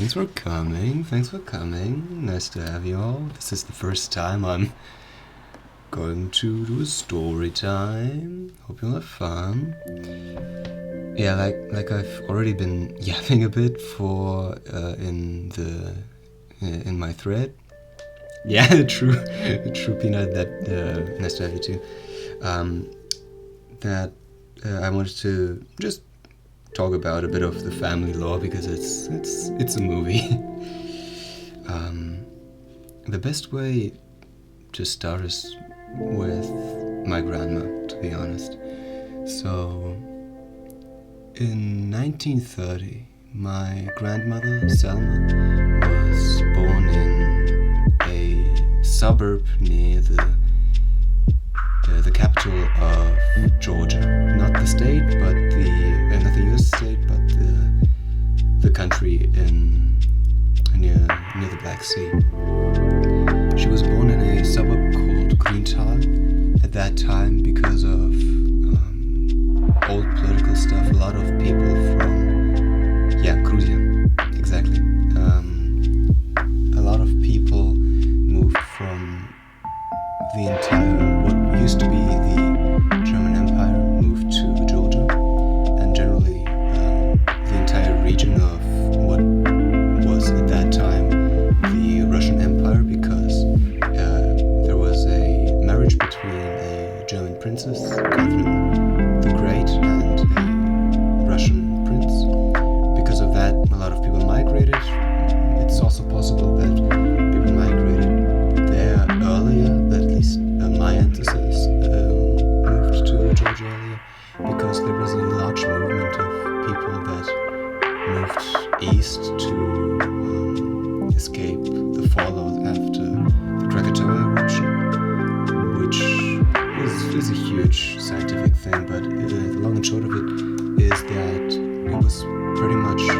Thanks for coming. Nice to have you all. This is the first time I'm going to do a story time. Hope you'll have fun. Yeah, like I've already been yapping a bit for in my thread. Yeah, true Peanut. That nice to have you too. I wanted to just talk about a bit of the family law because it's a movie. The best way to start is with my grandma, to be honest. So, in 1930, my grandmother, Selma, was born in a suburb near the capital of Georgia. Not the state, but not the US state, but the country near the Black Sea. She was born in a suburb called Greental. At that time, because of old political stuff, a lot of people from Georgia, exactly. A lot of people moved from the entire what used to be the German Empire moved to Georgia, and generally the entire region of what was at that time the Russian Empire, because there was a marriage between a German princess, Catherine the Great, and a Russian prince. Because of that, a lot of people migrated. It's also possible that people migrated there earlier, at least my ancestors moved to Georgia earlier, because there was a large movement of people that moved east to escape the fallout after the Krakatoa eruption, which is a huge scientific thing, but the long and short of it is that it was pretty much a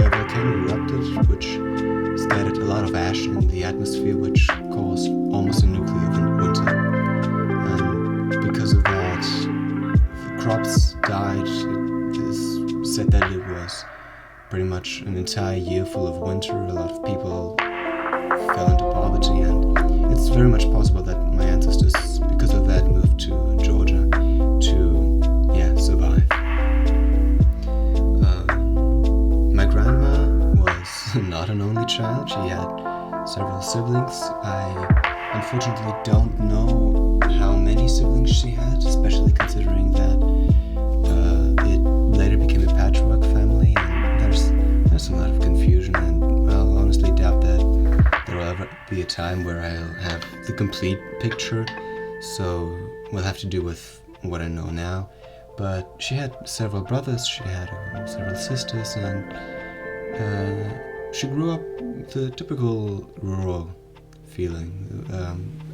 volcano erupted, which scattered a lot of ash in the atmosphere, which caused almost a nuclear winter. And because of that, the crops died. It is said that it was pretty much an entire year full of winter. A lot of people fell into poverty, and it's very much possible that my ancestors, because of that, moved to Georgia to, survive. My grandma was not an only child. She had several siblings. I unfortunately don't know how many siblings she had, especially considering that it later became a patchwork family, and there's a lot of confusion, and I'll honestly doubt that there will ever be a time where I'll have the complete picture, so we'll have to do with what I know now. But she had several brothers, she had several sisters, and she grew up the typical rural feeling.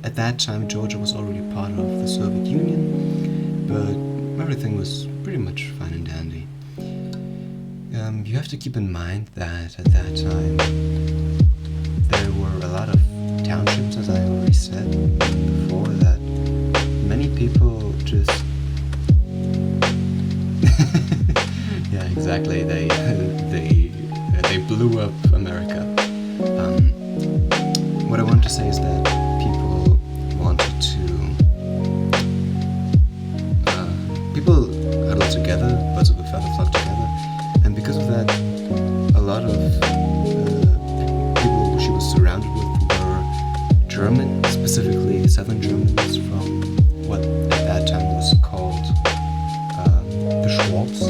At that time, Georgia was already part of the Soviet Union, but everything was pretty much fine and dandy. You have to keep in mind that at that time, there were a lot of townships, as I already said before, that many people just... yeah, exactly, they blew up America. What I wanted to say is that people wanted to... people huddled together, birds of a feather flock together, and because of that, a lot of people she was surrounded with were German, specifically Southern Germans from what at that time was called the Schwabs.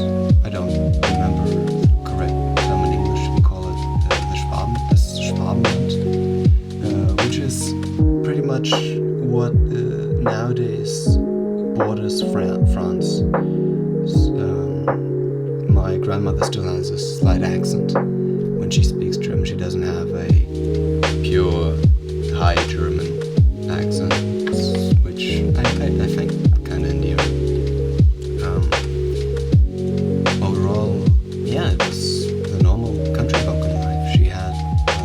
I don't remember the correct term in English. We call it the Schwabenland, which is pretty much what nowadays borders France. My grandmother still has a slight accent when she speaks German. She doesn't have a pure high German accent, which I find kind of endearing. Overall, it was the normal country bumpkin life. She had a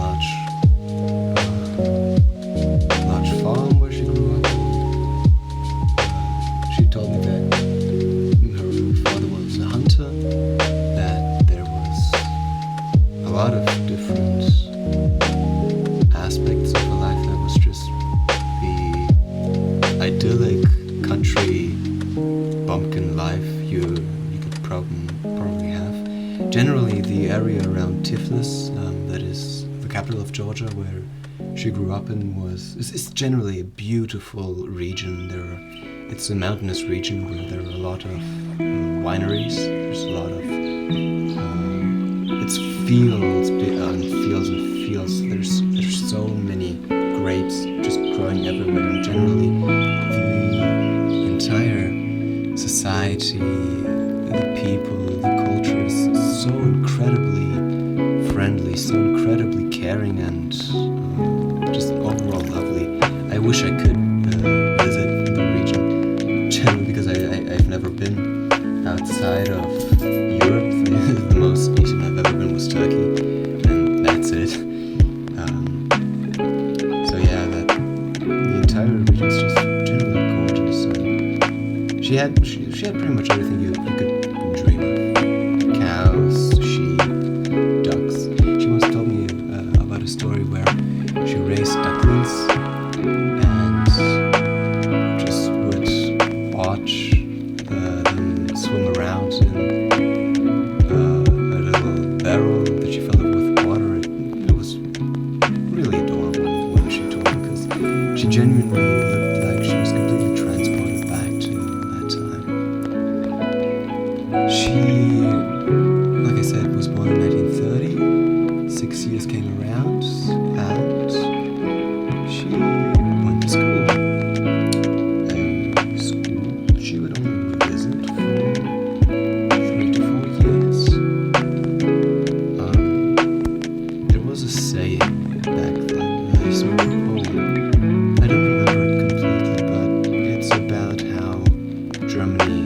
large farm where she grew up. She told me that her father was a hunter, that there was idyllic country bumpkin life you could probably have. Generally, the area around Tiflis, that is the capital of Georgia, where she grew up in, is generally a beautiful region. It's a mountainous region where there are a lot of wineries. There's a lot of it's fields and fields and fields. There's so many grapes just growing everywhere, and generally the entire society, the people, the culture is so incredibly friendly, so incredibly caring, and just overall lovely. I wish I could visit the region, generally because I've never been outside of Europe. The most region I've ever been was Turkey, and that's it. So yeah, the entire region is just generally gorgeous. And she had pretty much everything you could dream of: cows, sheep, ducks. She once told me about a story where she raised ducklings and just would watch them swim around in a little barrel that she filled up with water. It was really adorable when she told me, because she genuinely looked like she was completely transported back to that time. She, like I said, was born in 1930. 6 years came around, and she went to school. A school she would only visit for 3 to 4 years. There was a saying back then that I saw at home. I don't remember it completely, but it's about how Germany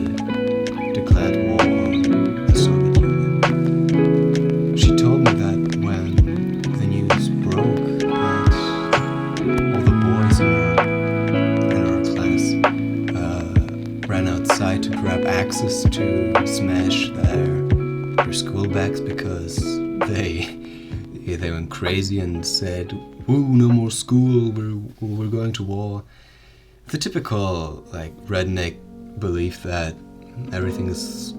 declared war on the Soviet Union. She told me that when the news broke that all the boys in our class ran outside to grab axes to smash their school bags because they went crazy and said, "Woo, no more school, we're going to war." The typical redneck belief that everything is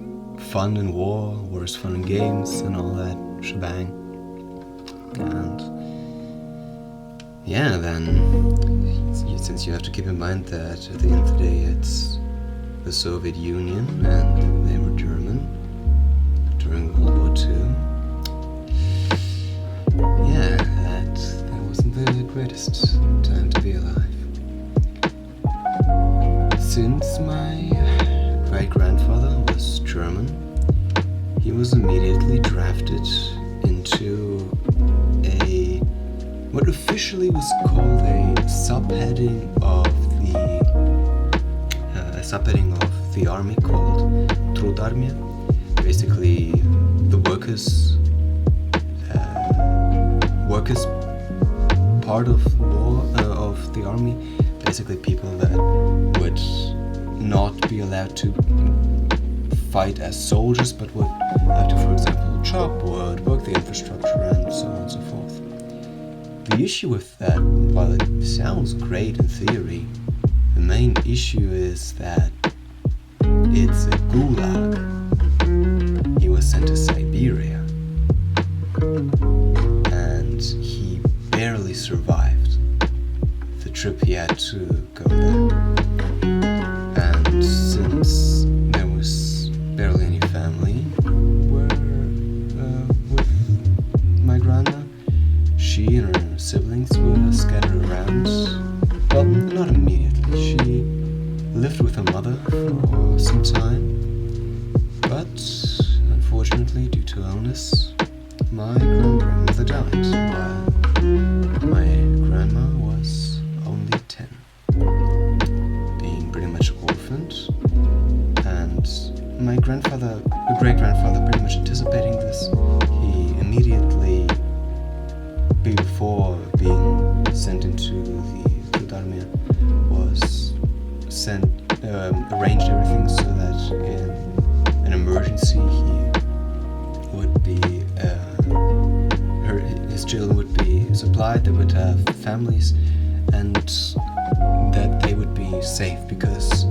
fun in war is fun in games and all that shebang. And yeah, then since you have to keep in mind that at the end of the day it's the Soviet Union and they were German during World War II. Yeah, that wasn't the greatest time to be alive. Since my great-grandfather was German, he was immediately drafted into what officially was called a subheading of the army called Trudarmia. Basically, the workers part of the army. Basically, people that would not be allowed to fight as soldiers, but would have to, for example, chop wood, work the infrastructure, and so on and so forth. The issue with that, while it sounds great in theory, the main issue is that it's a gulag. He was sent to Siberia, and he barely survived the trip he had to go there. And since there was barely any family with my grandma, she and her siblings were scattered around. Well, not immediately. She lived with her mother for some time, but unfortunately, due to illness, my grandmother died while my grandma was only 10, being pretty much orphaned. And my great-grandfather, pretty much anticipating this, he immediately, before being sent into the Trudarmia, was arranged everything so that in an emergency he would be his children would be supplied, they would have families, and that they would be safe, because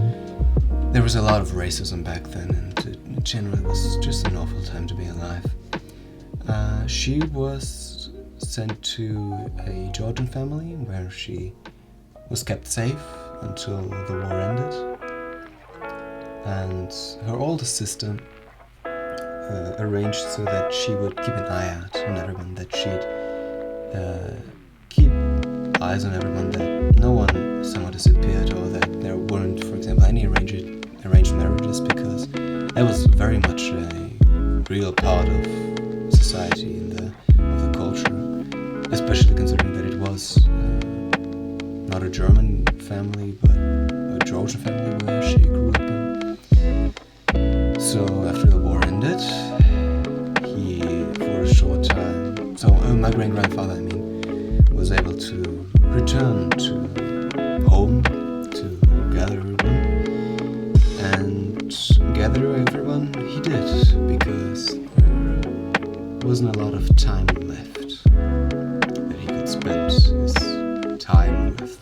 there was a lot of racism back then, and it generally was just an awful time to be alive. She was sent to a Georgian family where she was kept safe until the war ended, and her older sister arranged so that she would keep an eye out on everyone, that she'd keep eyes on everyone, that no one somehow disappeared, or that there weren't, for example, any arranged marriages, because that was very much a real part of society of the culture, especially considering that it was not a German family but a Georgian family where she grew up in. So after the war ended, he, for a short time, my great-grandfather, was able to return to home to gather everyone, and gather everyone he did, because there wasn't a lot of time left that he could spend his time with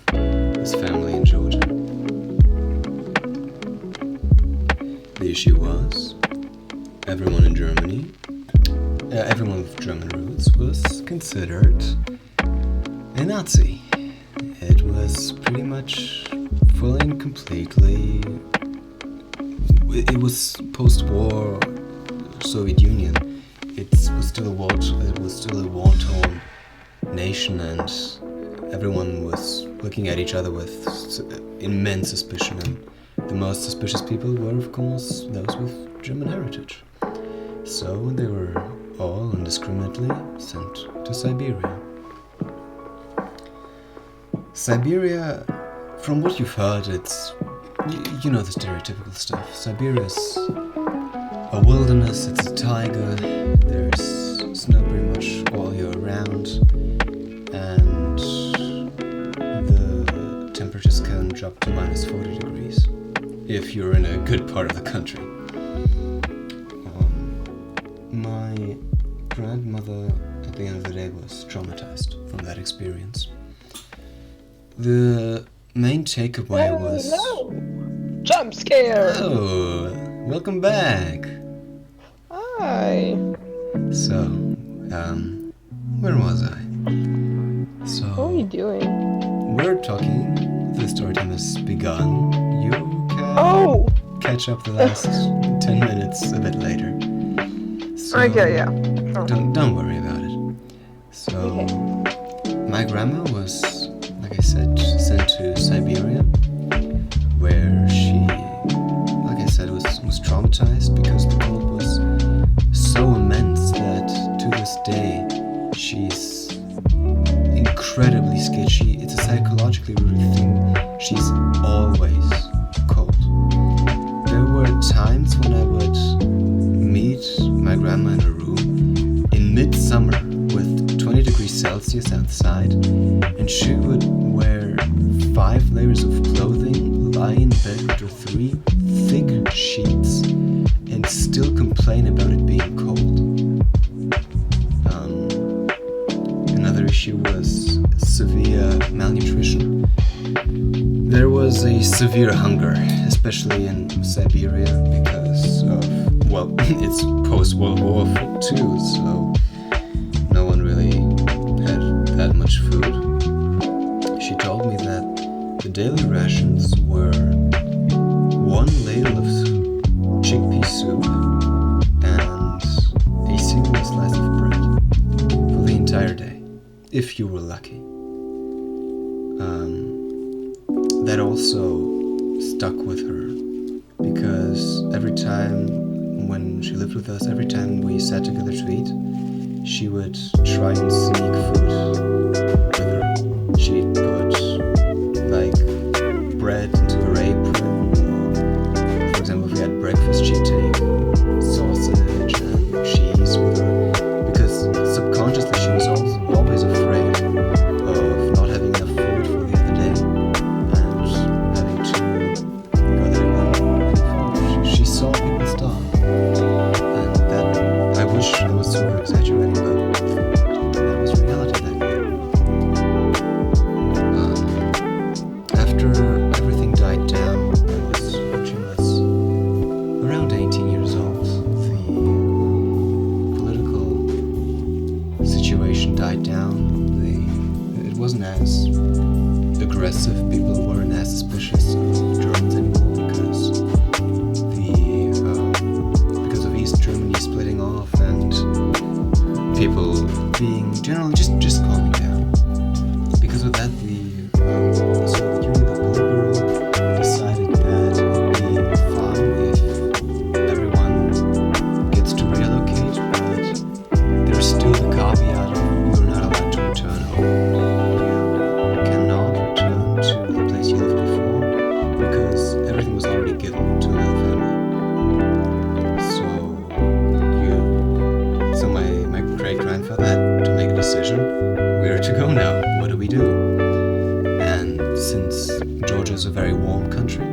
his family in Georgia. The issue was, everyone in Germany, everyone with German roots was considered a Nazi. It was pretty much fully and completely, it was post-war Soviet Union. It was still a war-torn nation, and everyone was looking at each other with immense suspicion, and the most suspicious people were, of course, those with German heritage. So they were all indiscriminately sent to Siberia. Siberia, from what you've heard, it's, you know the stereotypical stuff. Siberia's a wilderness, it's a taiga, there's snow pretty much all year round, and the temperatures can drop to minus 40 degrees if you're in a good part of the country. My grandmother, at the end of the day, was traumatized from that experience. The main takeaway was... No! Jump scare! Oh, welcome back! Hi! So, where was I? So, What are you doing? we're talking, the story time has begun. You can catch up the last 10 minutes a bit later. So, Okay, yeah. Sure. Don't worry about it. So, my grandma was, like I said, sent to Siberia, where she, like I said, was traumatized because the cold was so immense that to this day she's incredibly scared. It's a psychologically rooted thing. She's always cold. There were times when I would meet my grandma in a room in midsummer with 20 degrees Celsius outside, and she would wear 5 layers of clothing, lie in bed with her 3 thick sheets, and still complain about it being cold. Another issue was severe malnutrition. There was a severe hunger, especially in Siberia, because of, well, it's post-World War II, so no one really had that much food. She told me that the daily rations were 1 ladle of chickpea soup and a single slice of bread for the entire day, if you were lucky. That also stuck with her, because every time when she lived with us, every time we sat together to eat, she would try and sneak food with her. She'd put, like, bread into her apron, or, for example, if we had breakfast, she'd take sausage and cheese with her, because subconsciously she was always afraid of not having enough food for the other day, and having to go there without food. She saw people starve, and that, I wish I was super exaggerating, but that was reality back then. everything was already given to another family. So my great grandfather had to make a decision where to go now. What do we do? And since Georgia is a very warm country,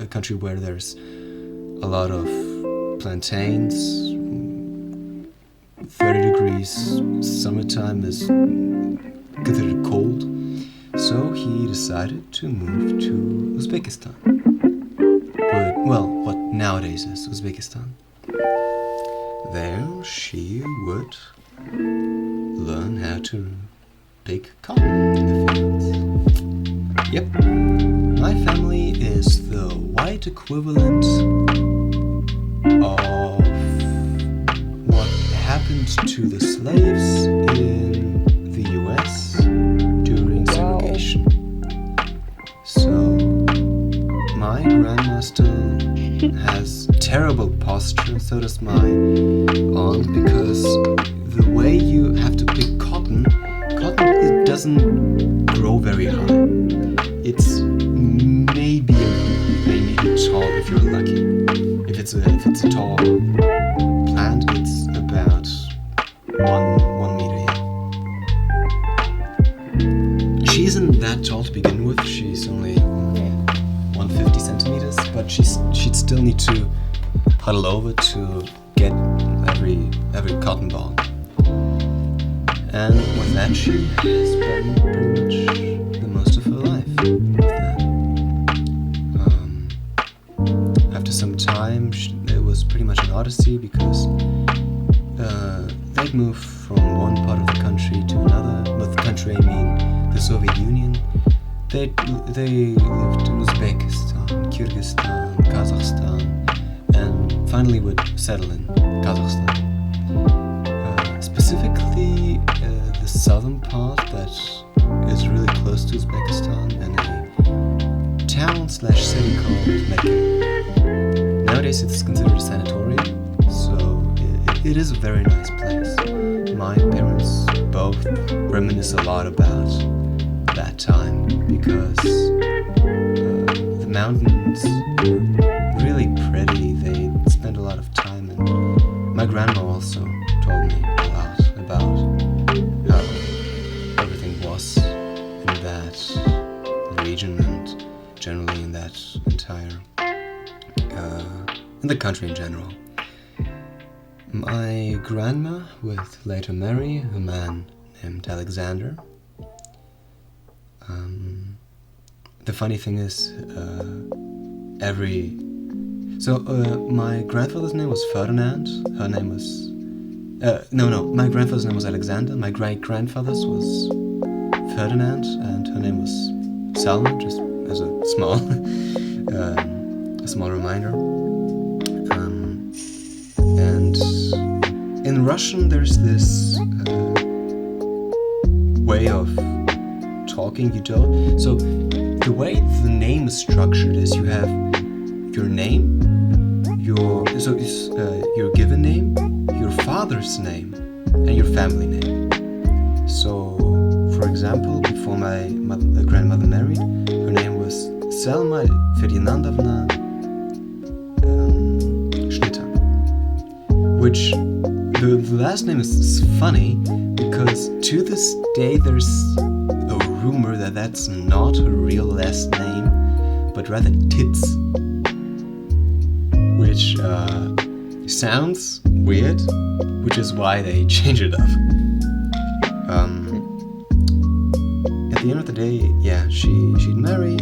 a country where there's a lot of plantains, 30 degrees, summertime is considered cold, so he decided to move to Uzbekistan. What nowadays is Uzbekistan. There she would learn how to pick cotton in the fields. Yep, my family is the white equivalent of what happened to the slaves in the US during segregation. So my grandma still has terrible posture, so does my aunt, because the way you have to pick cotton, it doesn't grow very high. It's maybe tall if you're lucky. If it's a tall plant, it's about one meter. Yeah. She isn't that tall to begin with. She's only 150 centimeters, but she'd still need to huddle over to get every cotton ball. And with that, she spent pretty much the most of her life with that. After some time, it was pretty much an odyssey, because they'd moved from one part of the country to another. With the country, I mean the Soviet Union. They lived in Uzbekistan, Kyrgyzstan, Kazakhstan, and finally would settle in Kazakhstan. Specifically, the southern part that is really close to Uzbekistan, in a town/city called Mecca. Nowadays it's considered a sanatorium, so it is a very nice place. My parents both reminisce a lot about that time, because the mountains were really pretty. They spent a lot of time, and my grandma also told me a lot about how everything was in that region and generally in that entire in the country in general. My grandma would later marry a man named Alexander. The funny thing is, my grandfather's name was Ferdinand. Her name was my grandfather's name was Alexander. My great-grandfather's was Ferdinand, and her name was Salma, just as a small reminder. And in Russian, there's this way of talking. You don't. So the way the name is structured is you have your name, your given name, your father's name, and your family name. So, for example, before my grandmother married, her name was Selma Ferdinandovna Schnitter, which the last name is funny, because to this day there's a rumor that that's not her real last name, but rather Tits, which sounds weird, which is why they changed it up. At the end of the day, yeah, she'd marry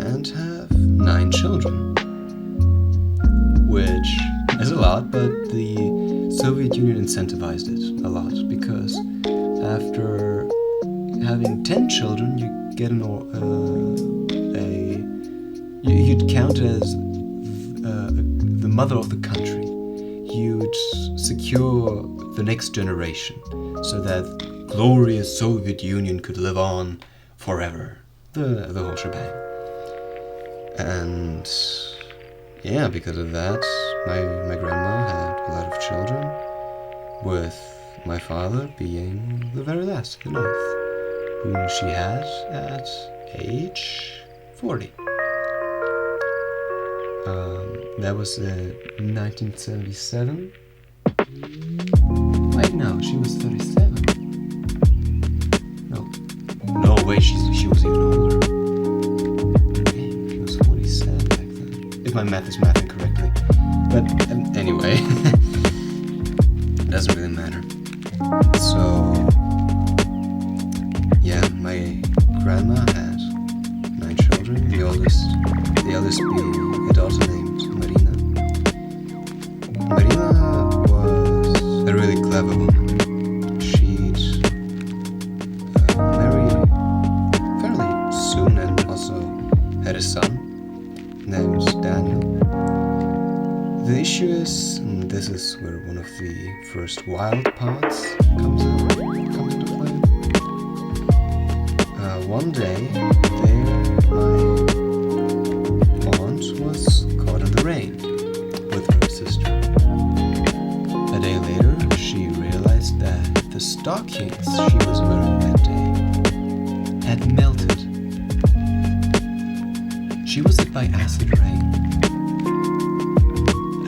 and have 9 children, which is a lot, but the Soviet Union incentivized it a lot, because after having 10 children, you get you'd count as the mother of the country. You'd secure the next generation, so that glorious Soviet Union could live on forever. The whole shebang. And yeah, because of that, my grandma had a lot of children, with my father being the very last, the 9th. whom she had at age 40. That was 1977. Wait, no, she was 37. No, wait, she was even older. Damn, she was 47 back then. If my math is mathing correctly. But anyway, it doesn't really matter. So, yeah, my grandma had 9 children. The eldest being a daughter named Marina. Marina was a really clever woman. She'd married fairly soon and also had a son named Daniel. The issue is, and this is where one of the first wild parts comes into play. One day, my aunt was caught in the rain with her sister. A day later, she realized that the stockings she was wearing that day had melted. She was hit by acid rain.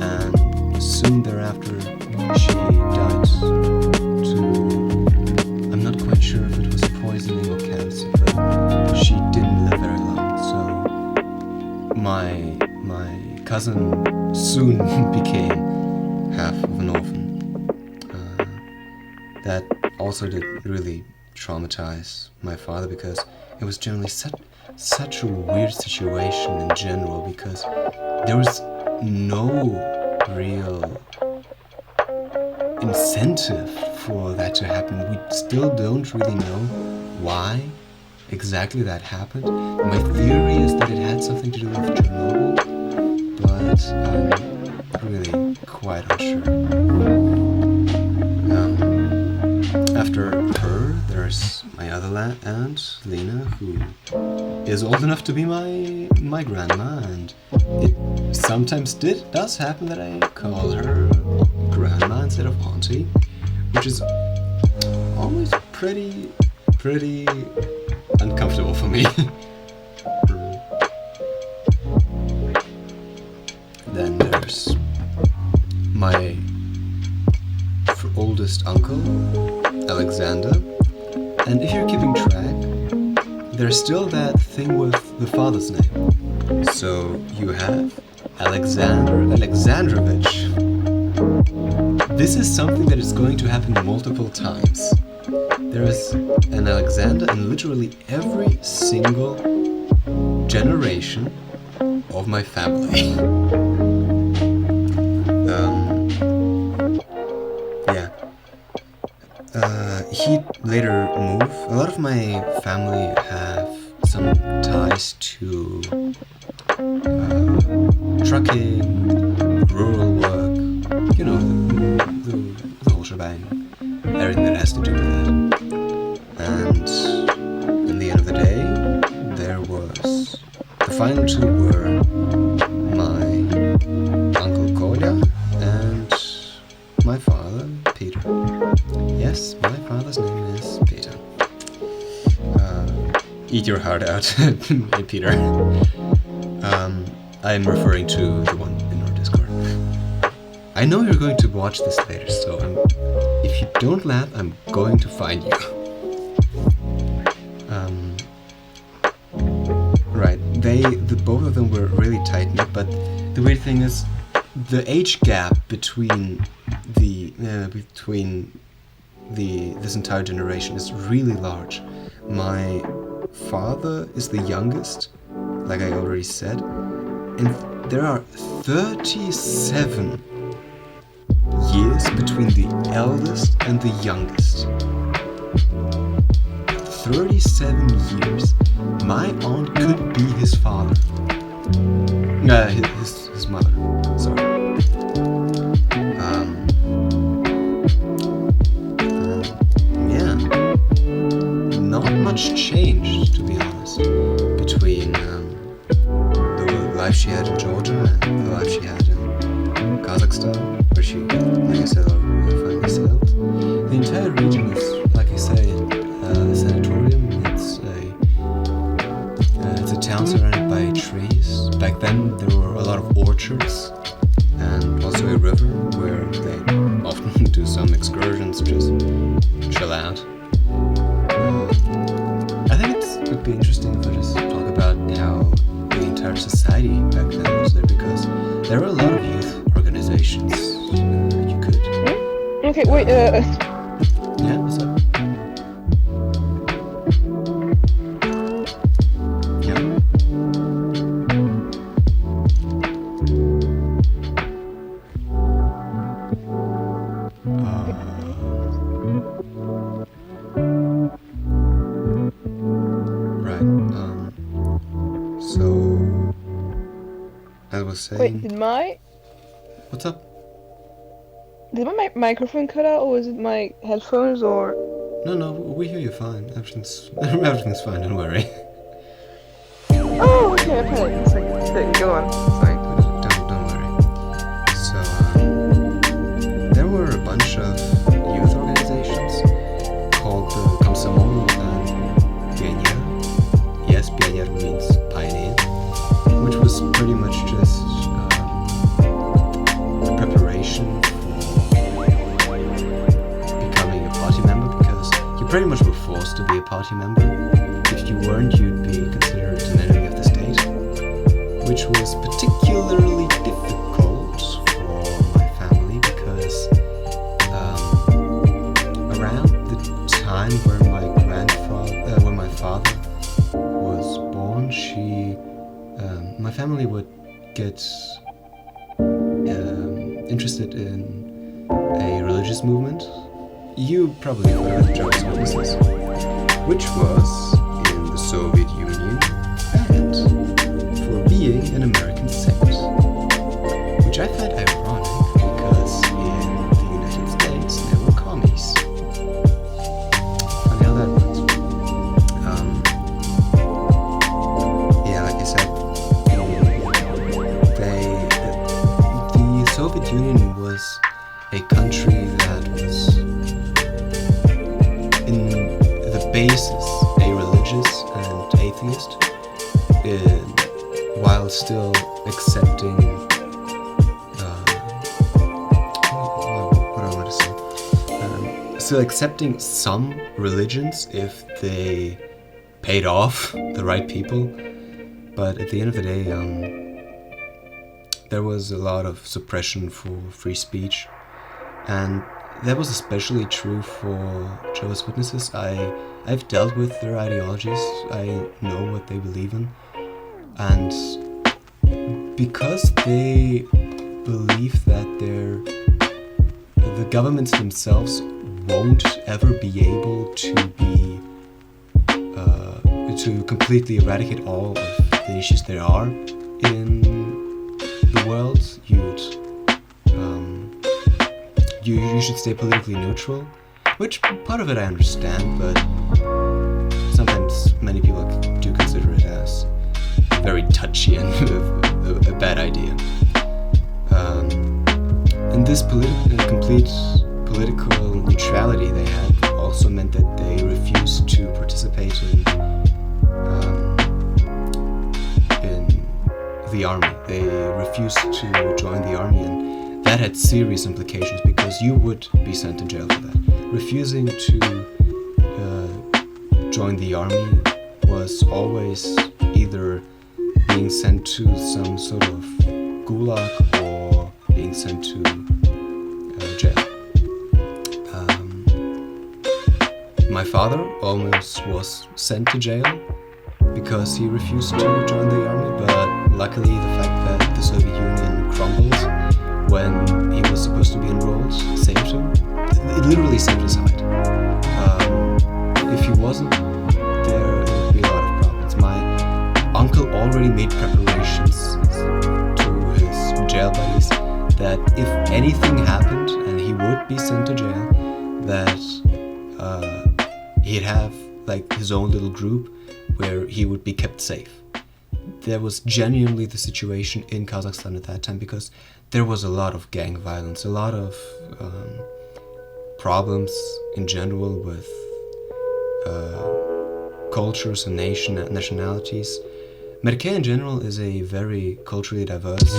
And soon thereafter, she died I'm not quite sure if it was poisoning or cancer, but she didn't live very long. So my cousin soon became half of an orphan. That also did really traumatize my father, because it was generally such a weird situation in general, because there was no real incentive for that to happen. We still don't really know why exactly that happened. My theory is that it had something to do with Chernobyl, but I'm really quite unsure. After her, there's my other aunt, Lena, who is old enough to be my grandma, and it sometimes does happen that I call her grandma instead of auntie, which is always pretty uncomfortable for me. Then there's my oldest uncle, Alexander, and if you're keeping track, there's still that thing with the father's name. So you have Alexander Alexandrovich. This is something that is going to happen multiple times. There is an Alexander in literally every single generation of my family. He later moved. A lot of my family have some ties to trucking, rural work, you know, the whole shebang, everything that has to do with that. And in the end of the day, the final two were my Uncle Kolya and my father, Peter. Yes, my father's name is Peter. Eat your heart out, Peter. I'm referring to the one in our Discord. I know you're going to watch this later, so if you don't laugh, I'm going to find you. Right, both of them were really tight-knit, but the weird thing is, the age gap between this entire generation is really large. My father is the youngest, like I already said, and there are 37 years between the eldest and the youngest. 37 years. My aunt could be his father. His mother. Sorry. Not much changed, to be honest, between the life she had in Georgia and the life she had in Kazakhstan, where she, like I said, finally settled. The entire region is, like I say, a sanatorium. it's a town surrounded by trees. Back then there were a lot of orchards and also a river where they often do some excursions, just chill out. I think it would be interesting if I just talk about how the entire society back then was there, because there were a lot of youth organizations you could. Okay, wait, Yeah, what's up? Yeah. Right. So I was saying. wait, did What's up? my microphone cut out, or was it my headphones, or? No, we hear you fine. Everything's fine. Don't worry. Oh, okay, it's like, go on, sorry. Don't worry. So there were a bunch of youth organizations called the Komsomol and Pioneer. Yes, Pioneer means pioneer, which was pretty much just a preparation for becoming a party member, because you pretty much were forced to be a party member. If you weren't, you'd be considered an enemy of the state, which was particularly difficult for my family because around the time where my father was born, my family would get interested in a religious movement. You probably heard of the Jehovah's Witnesses, which was in the Soviet Union banned for being an American sect, which I find ironic because in the United States there were commies. Funny how that works. Yeah, like I said, the Soviet Union was a country that was in the basis a religious and atheist, while still accepting what do I want to say? Still accepting some religions if they paid off the right people, but at the end of the day, there was a lot of suppression for free speech, and that was especially true for Jehovah's Witnesses. I've dealt with their ideologies. I know what they believe in. And because they believe that the governments themselves won't ever be able to completely eradicate all of the issues there are in the world, you should stay politically neutral, which part of it I understand, but sometimes many people do consider it as very touchy and a bad idea. And this complete political neutrality they had also meant that they refused to participate in the army. They refused to join the army, and that had serious implications because you would be sent to jail for that. Refusing to join the army was always either being sent to some sort of gulag or being sent to jail. My father almost was sent to jail because he refused to join the army, but luckily the fact that the Soviet Union crumbled when he was supposed to be enrolled saved him. It literally saved his hide. If he wasn't, there would be a lot of problems. My uncle already made preparations to his jail buddies that if anything happened and he would be sent to jail, that he'd have like his own little group where he would be kept safe. There was genuinely the situation in Kazakhstan at that time because there was a lot of gang violence, a lot of problems in general with cultures and nationalities, Merke in general is a very culturally diverse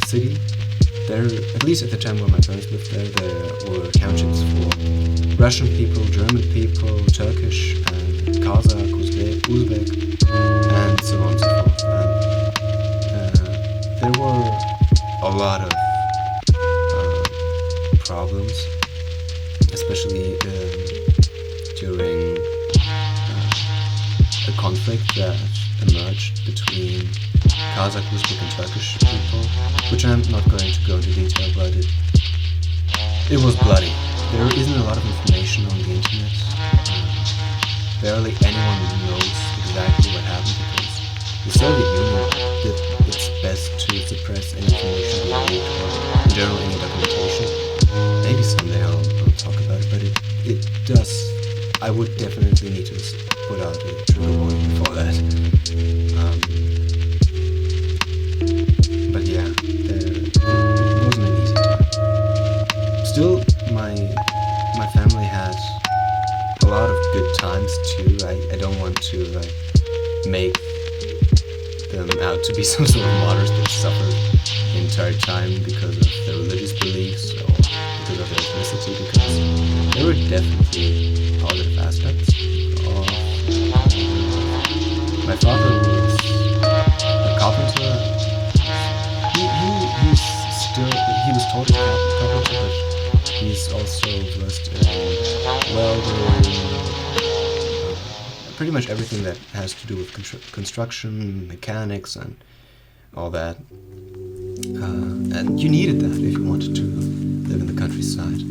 city. There, at least at the time when my parents lived there were townships for Russian people, German people, Turkish, and Kazakh, Uzbek, and so on and so forth. And there were a lot of problems, especially during a conflict that emerged between Kazakh, Uzbek, and Turkish people, which I'm not going to go into detail, but it was bloody. There isn't a lot of information on the internet. Barely anyone knows exactly what happened because the Soviet Union did its best to suppress any information being leaked or in general any documentation. Maybe someday I'll talk about it, but it does. I would definitely need to put out a trigger warning before that. But yeah, it wasn't an easy time. Still, my family had a lot of good times too. I don't want to make them out to be some sort of martyrs that suffered the entire time because of their religious beliefs or because of their ethnicity, because there were definitely positive aspects of my father was a carpenter. He was taught as a carpenter, but he's also versed in welding, pretty much everything that has to do with construction, mechanics, and all that. And you needed that if you wanted to live in the countryside.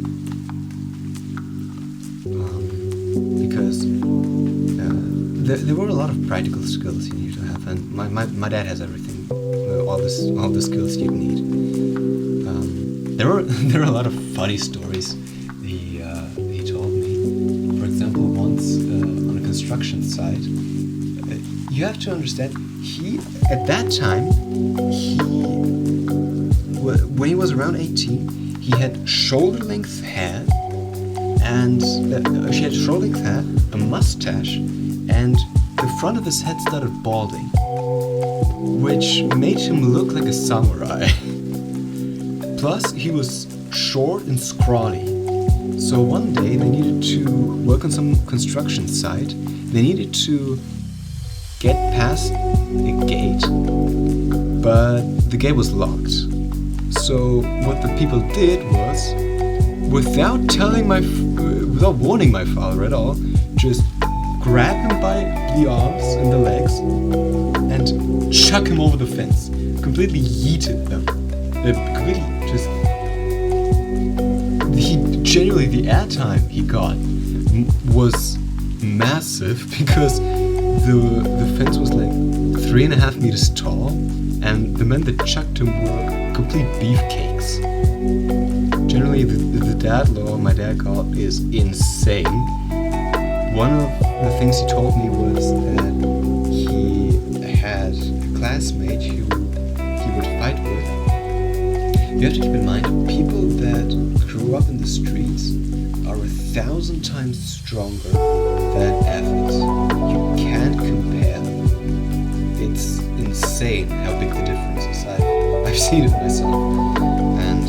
Because there were a lot of practical skills you needed to have, and my dad has everything, all the skills you need. There are a lot of funny stories he told me. For example, once on a construction site, you have to understand, at that time, when he was around 18, he had shoulder-length hair, and she had shoulder-length hair, a mustache, and the front of his head started balding, which made him look like a samurai. Plus, he was short and scrawny. So one day they needed to work on some construction site. They needed to get past a gate, but the gate was locked. So what the people did was, without warning my father at all, just grab him by the arms and the legs and chuck him over the fence. Completely yeeted them. The airtime he got was massive because the fence was like 3.5 meters tall, and the men that chucked him were complete beefcakes. Generally, the dad law my dad got is insane. One of the things he told me was that he had a classmate who he would fight with. You have to keep in mind, people that grew up in the streets are 1,000 times stronger than athletes. You can't compare them. It's insane how big the difference is. I've seen it myself. And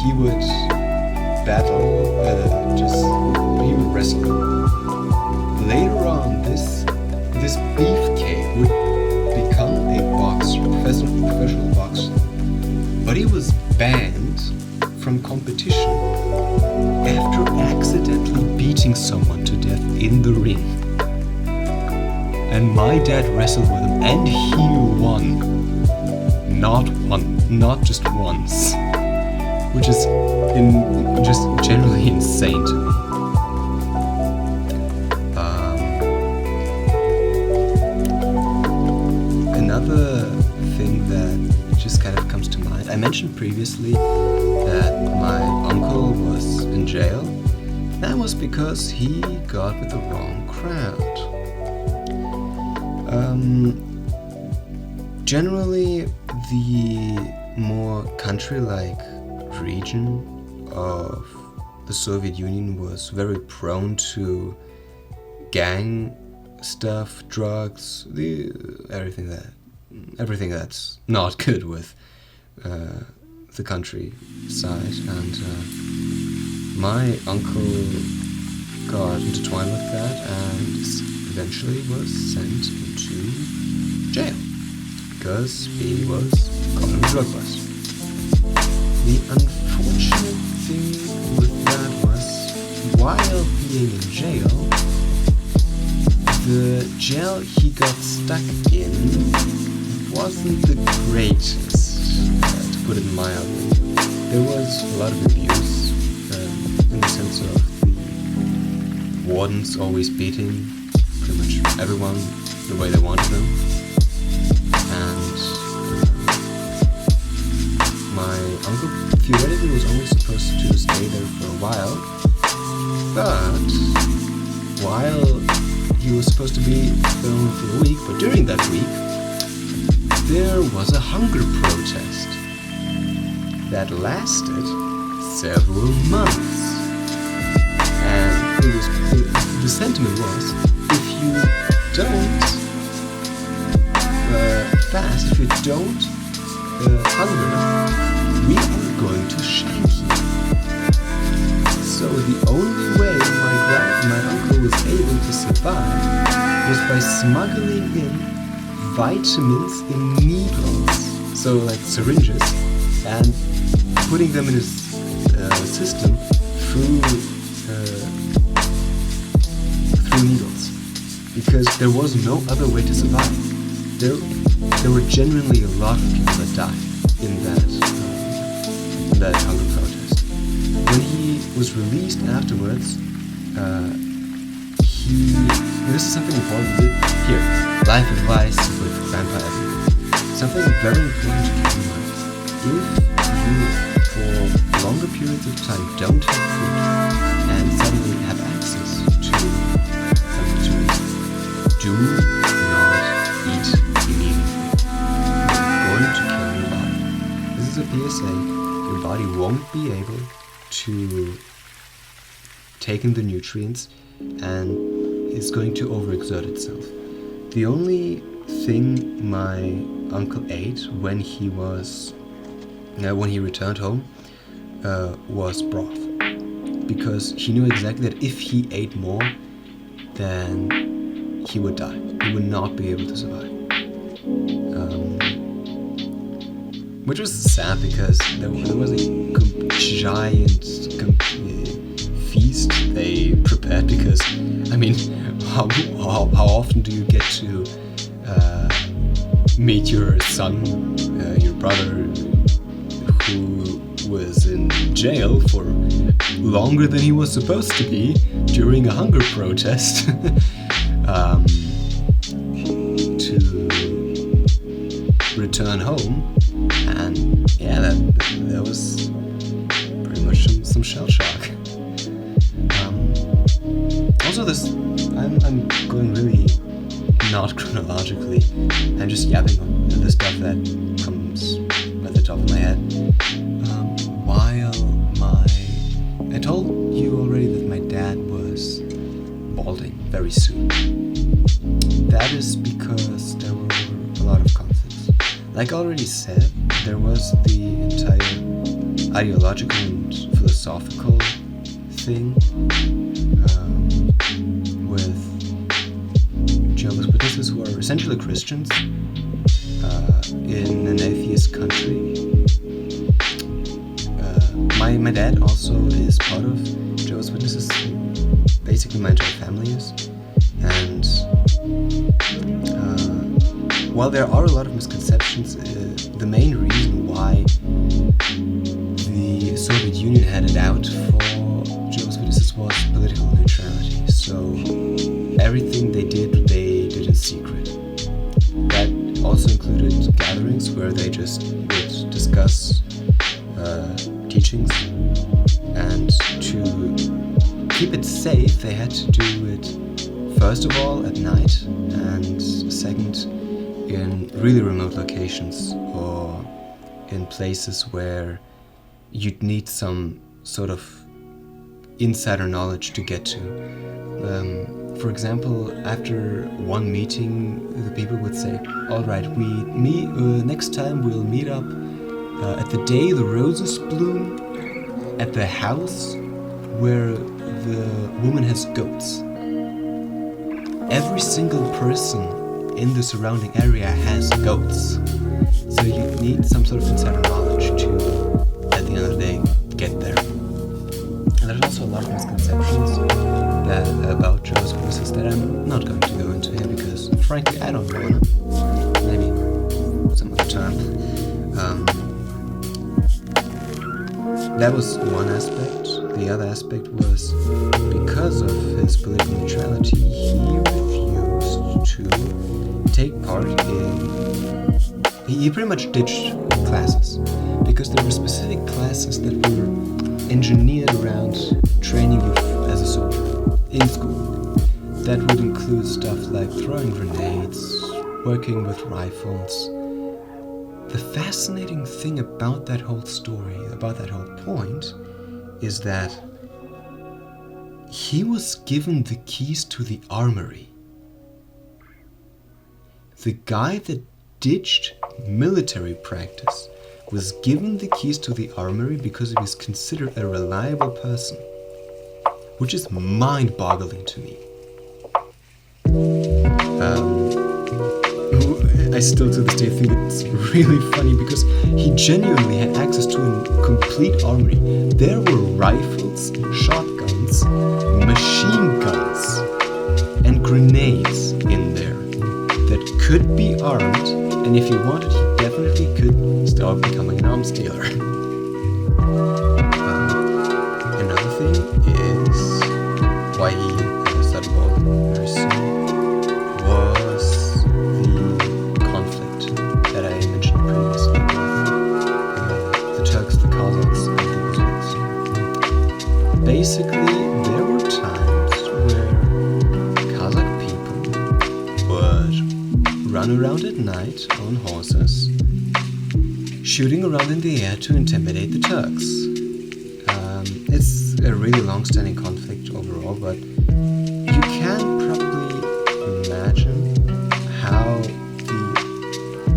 he would he would wrestle. Later on, this beefcake would become a boxer, professional boxer. But he was banned from competition after accidentally beating someone to death in the ring. And my dad wrestled with him, and he won. Not just once. Which is just generally insane to me. Another thing that just kind of comes to mind, I mentioned previously that my uncle was in jail. That was because he got with the wrong crowd. Generally, the more country-like region of the Soviet Union was very prone to gang stuff, drugs, everything that's not good with the countryside. And my uncle got intertwined with that and eventually was sent into jail because he was caught on a drug bust. The unfortunate thing with that was, while being in jail, the jail he got stuck in wasn't the greatest, to put it mildly. There was a lot of abuse, in the sense of the wardens always beating pretty much everyone the way they wanted them. And my uncle theoretically was only supposed to stay there for a while, but while he was supposed to be there only for a week, but during that week there was a hunger protest that lasted several months. And the sentiment was, if you don't fast, if you don't hunger, we are going to shank you. So the only way my uncle was able to survive was by smuggling in vitamins in needles, so like syringes, and putting them in his system through needles, because there was no other way to survive. There were genuinely a lot of people that died in that hunger protest. When he was released afterwards, this is something important here, life advice with Grandpa Evan. Something very important to keep in mind. If you, for longer periods of time, don't have food and suddenly have access to something to eat, do not eat immediately. You're going to kill your body. This is a PSA. Your body won't be able to take in the nutrients and is going to overexert itself. The only thing my uncle ate when he returned home was broth, because he knew exactly that if he ate more, then he would die. He would not be able to survive. Which was sad, because there was a giant feast they prepared, because, I mean, how often do you get to meet your son, your brother, who was in jail for longer than he was supposed to be during a hunger protest, to return home? And yeah, that was pretty much some shell shock. Also, I'm going really not chronologically. I'm just yapping on the stuff that comes at the top of my head. I told you already that my dad was balding very soon. That is because there were a lot of conflicts. Like I already said, there was the entire ideological and philosophical thing with Jehovah's Witnesses, who are essentially Christians in an atheist country. My dad also is part of Jehovah's Witnesses. Basically, my entire family is. And while there are a lot of misconceptions, the main reason why the Soviet Union had it out for Jehovah's Witnesses was political neutrality. So everything they did in secret. That also included gatherings where they just would discuss teachings, and to keep it safe they had to do it first of all at night, and second in really remote locations or in places where you'd need some sort of insider knowledge to get to. for example, after one meeting, the people would say, "All right, next time we'll meet up at the day the roses bloom, at the house where the woman has goats." Every single person in the surrounding area has goats, so you need some sort of insider knowledge to, at the end of the day, get there. And there's also a lot of misconceptions about Jehovah's Witnesses that I'm not going to go into here because, frankly, I don't know. Maybe some other time. That was one aspect. The other aspect was because of his political neutrality, he refused to take part in... He pretty much ditched classes because there were specific classes that were engineered around training you as a soldier in school. That would include stuff like throwing grenades, working with rifles. The fascinating thing about that whole story, about that whole point, is that he was given the keys to the armory. The guy that ditched military practice was given the keys to the armory because he was considered a reliable person, which is mind-boggling to me. I still to this day think it's really funny because he genuinely had access to a complete armory. There were rifles, shotguns, machine guns, and grenades in there that could be armed, and if he wanted, he definitely could start becoming an arms dealer. Another thing is why he started balding very soon was the conflict that I mentioned previously with the Turks, the Kazakhs, and the Uzbeks. Basically, there were times where Kazakh people would run around at night on horses, shooting around in the air to intimidate the Turks. It's a really long-standing conflict overall, but you can probably imagine how the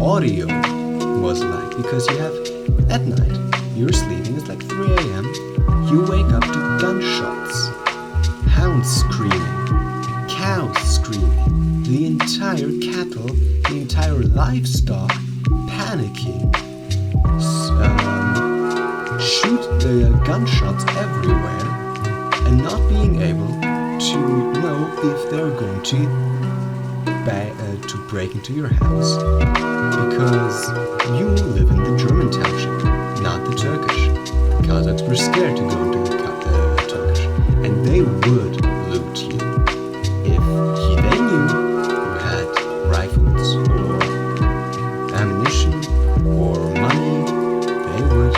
audio was like, because you have, at night, you're sleeping, it's like 3 a.m., you wake up to gunshots, hounds screaming, cows screaming, the entire cattle, the entire livestock panicking, shoot gunshots everywhere, and not being able to know if they're going to break into your house, because you live in the German township, not the Turkish. The Kazakhs were scared to go into the Turkish, and they would loot you. If they knew you had rifles or ammunition or money, they would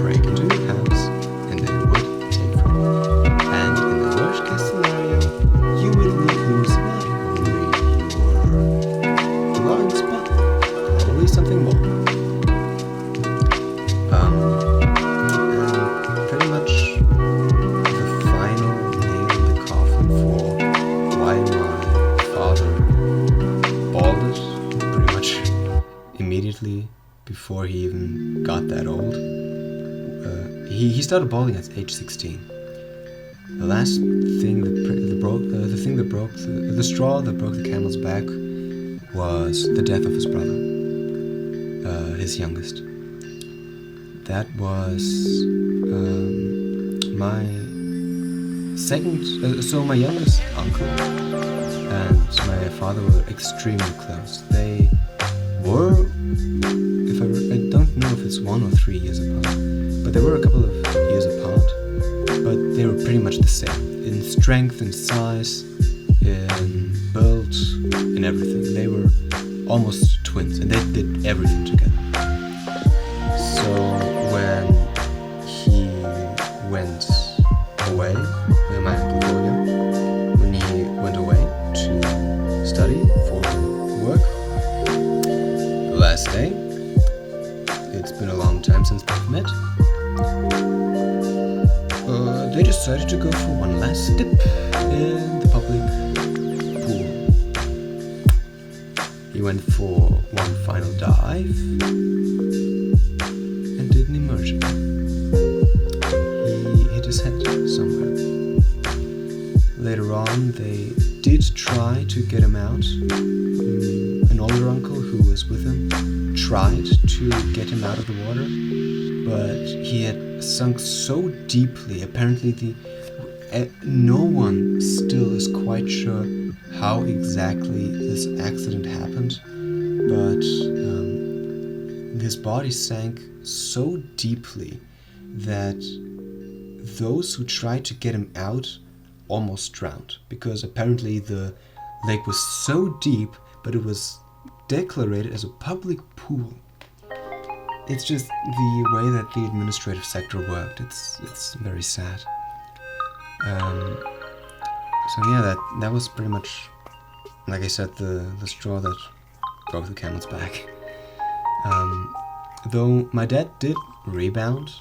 break into your house and they would take from you. And in the worst case scenario, you would lose not only your belongings, but probably something more. And pretty much the final nail in the coffin for why my father balded pretty much immediately before he even got that old. He started balding at age 16. The last thing the straw that broke the camel's back was the death of his brother, his youngest. That was my my youngest uncle and my father were extremely close. They were, I don't know if it's 1 or 3 years apart, but they were a couple of years apart, but they were pretty much the same in strength, in size, in build, in everything. They were almost twins, and they did everything together. So when he went away, my uncle William, when he went away to study for work, the last day, it's been a long time since they've met, they decided to go for one last dip in the public went for one final dive and didn't emerge again. He hit his head somewhere. Later on, they did try to get him out. An older uncle who was with him tried to get him out of the water, but he had sunk so deeply. Apparently, no one still is quite sure how exactly this accident happened, but his body sank so deeply that those who tried to get him out almost drowned, because apparently the lake was so deep, but it was declared as a public pool. It's just the way that the administrative sector worked. It's very sad. So yeah, that was pretty much, like I said, the straw that broke the camel's back. Though my dad did rebound.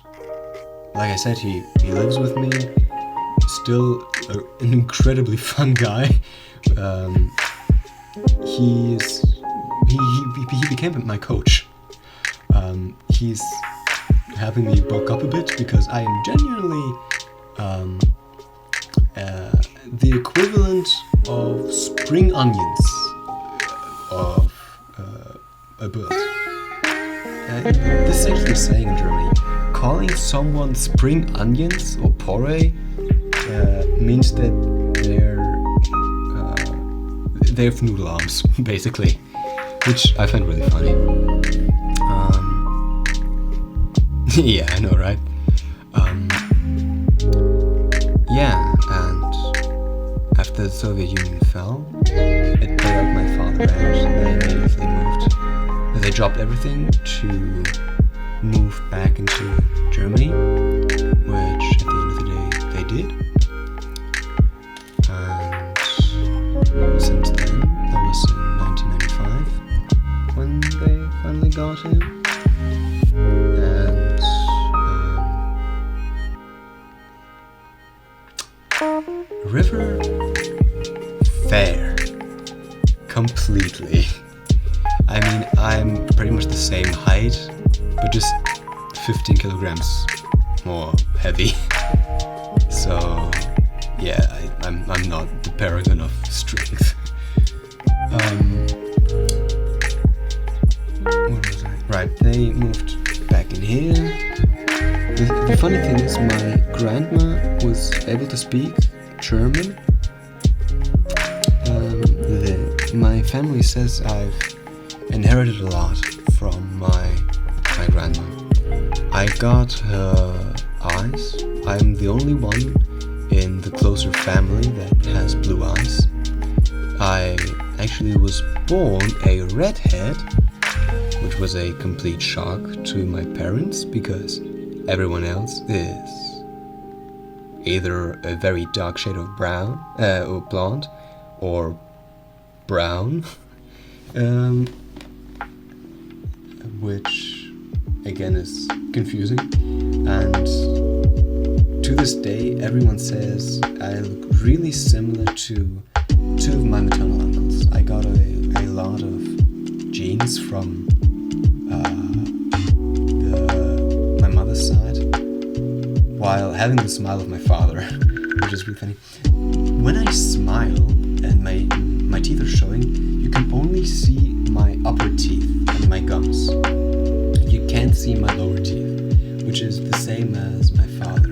Like I said, he lives with me. Still an incredibly fun guy. He became my coach. He's having me bulk up a bit because I am genuinely the equivalent of spring onions of a bird. This is actually a saying in Germany. Calling someone spring onions or porree means that they have noodle arms, basically, which I find really funny. Yeah, I know, right? Yeah, and after the Soviet Union fell, it bailed out my father, and they immediately moved. They dropped everything to move back into Germany, which at the end of the day they did. And since then, that was in 1995 when they finally got him. And river fair completely. I mean, I'm pretty much the same height, but just 15 kilograms more heavy. So yeah, I'm not the paragon of strength. Where was I? Right, they moved back in here. The funny thing is, my grandma was able to speak German. My family says I've inherited a lot from my grandma. I got her eyes. I'm the only one in the closer family that has blue eyes. I actually was born a redhead, which was a complete shock to my parents because everyone else is either a very dark shade of brown or blonde or brown, which again is confusing. And to this day, everyone says I look really similar to two of my maternal uncles. I got a lot of genes from my mother's side, while having the smile of my father, which is really funny. When I smile and my teeth are showing, you can only see my upper teeth and my gums. You can't see my lower teeth, which is the same as my father,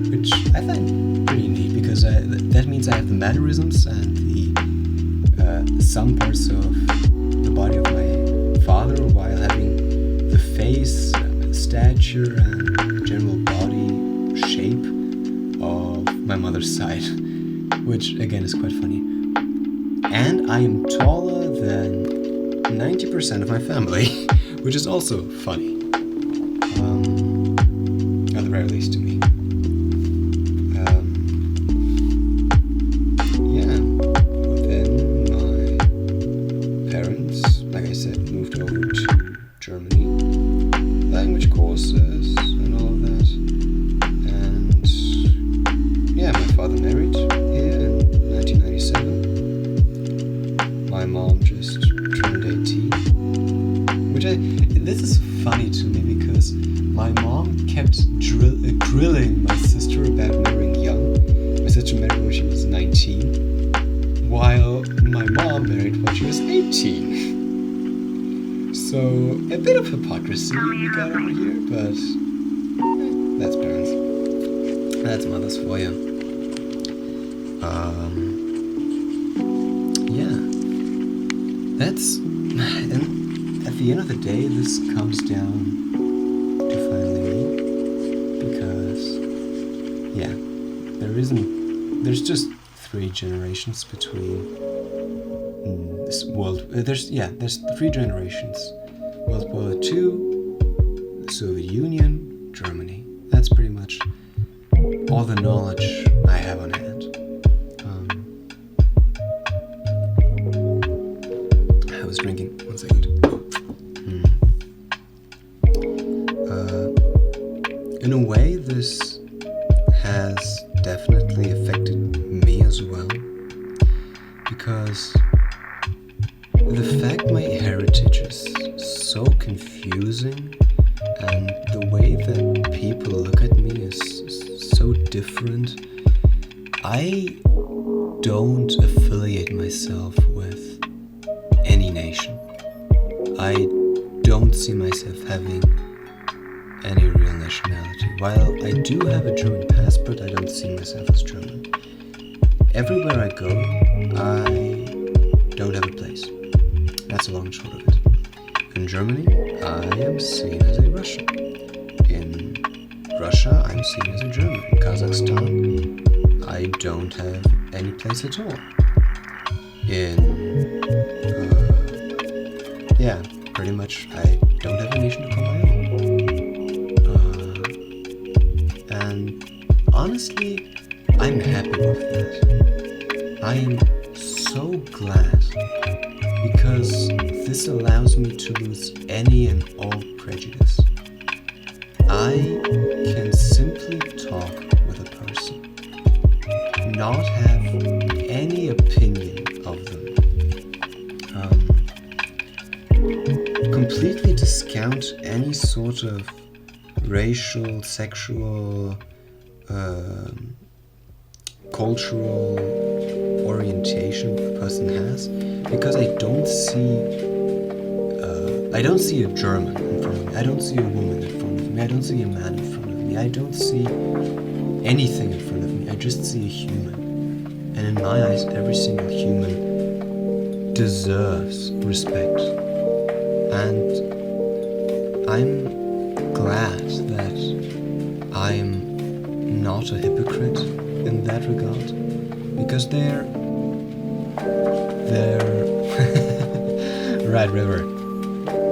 which I find pretty neat because that means I have the mannerisms and some parts of the body of my father, while having the face, stature, and general body shape of my mother's side, which again is quite funny. And I am taller than 90% of my family, which is also funny, at the very least to me. Yeah, then my parents, like I said, moved over to Germany, language courses and all of that, and yeah, my father married here in 1997. My mom just turned tea. This is funny to me because my mom kept grilling my sister about marrying young. My sister married when she was 19, while my mom married when she was 18. So, a bit of hypocrisy we got over here, but that's parents. That's mothers for you. Yeah. And at the end of the day, this comes down to finally me. Because, yeah, there's just 3 generations between this world. There's 3 generations. World War II, the Soviet Union, Germany. That's pretty much all the knowledge I have on hand. I was drinking. 1 second. In a way, this has definitely affected me as well. Because the fact my heritage is so confusing and the way that people look at me is so different, I don't affiliate myself with any nation. I don't see myself having any real nationality. While I do have a German passport, I don't see myself as German. Everywhere I go, I don't have a place. That's the long and short of it. In Germany, I am seen as a Russian. In Russia, I'm seen as a German. In Kazakhstan, I don't have any place at all. Pretty much I don't have a nation to call my own. And honestly, I'm happy with that. I am so glad, because this allows me to lose any and all prejudice. I can simply talk with a person, not have any opinion of them, completely discount any sort of racial, sexual, cultural orientation a person has, because I don't see a German in front of me, I don't see a woman in front of me, I don't see a man in front of me, I don't see anything in front of me, I just see a human. And in my eyes, every single human deserves respect. And I'm glad that I'm not a hypocrite in that regard, because they're right, River.